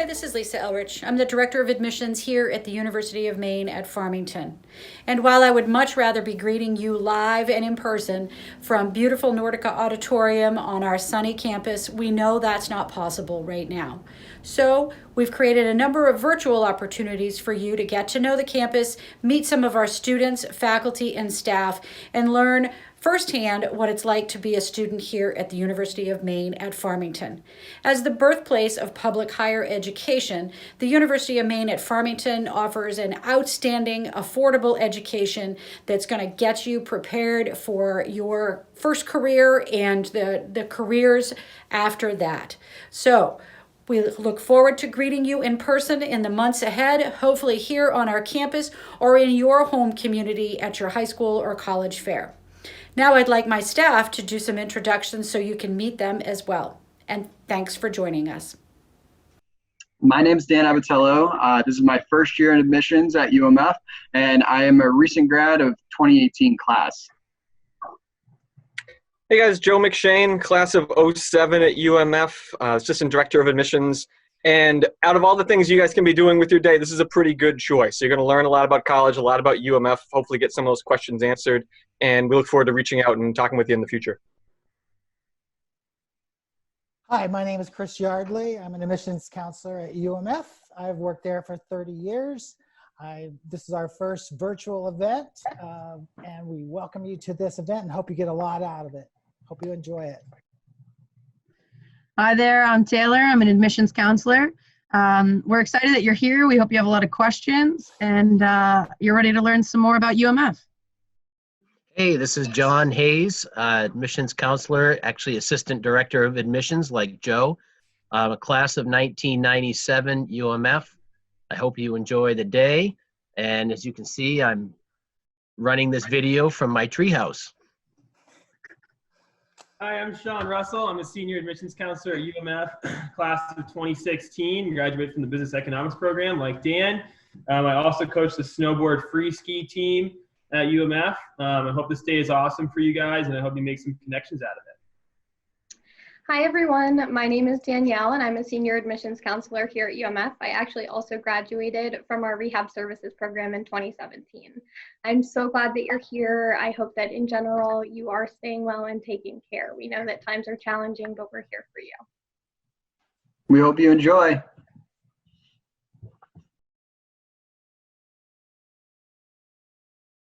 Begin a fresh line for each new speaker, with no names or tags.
Hi, this is Lisa Ellrich. I'm the Director of Admissions here at the University of Maine at Farmington. And while I would much rather be greeting you live and in person from beautiful Nordica Auditorium on our sunny campus, we know that's not possible right now. So we've created a number of virtual opportunities for you to get to know the campus, meet some of our students, faculty, and staff, and learn firsthand what it's like to be a student here at the University of Maine at Farmington. As the birthplace of public higher education, the University of Maine at Farmington offers an outstanding, affordable education that's going to get you prepared for your first career and the careers after that. So, we look forward to greeting you in person in the months ahead, hopefully here on our campus or in your home community at your high school or college fair. Now I'd like my staff to do some introductions so you can meet them as well. And thanks for joining us.
My name is Dan Abatello. This is my first year in admissions at UMF, and I am a recent grad of 2018 class.
Hey guys, Joe McShane, class of 07 at UMF, Assistant Director of Admissions. And out of all the things you guys can be doing with your day, this is a pretty good choice. So you're going to learn a lot about college, a lot about UMF, hopefully get some of those questions answered. And we look forward to reaching out and talking with you in the future.
Hi, my name is Chris Yardley. I'm an admissions counselor at UMF. I've worked there for 30 years. This is our first virtual event, and we welcome you to this event and hope you get a lot out of it. Hope you enjoy it.
Hi there, I'm Taylor. I'm an admissions counselor. We're excited that you're here. We hope you have a lot of questions and you're ready to learn some more about UMF.
Hey, this is John Hayes, admissions counselor, actually assistant director of admissions like Joe. A class of 1997 UMF. I hope you enjoy the day. And as you can see, I'm running this video from my treehouse.
Hi, I'm Sean Russell. I'm a senior admissions counselor at UMF, class of 2016, graduated from the business economics program like Dan. I also coach the snowboard free ski team at UMF. I hope this day is awesome for you guys, and I hope you make some connections out of it.
Hi everyone, my name is Danielle and I'm a senior admissions counselor here at UMF. I actually also graduated from our rehab services program in 2017. I'm so glad that you're here. I hope that in general you are staying well and taking care. We know that times are challenging, but we're here for you.
We hope you enjoy.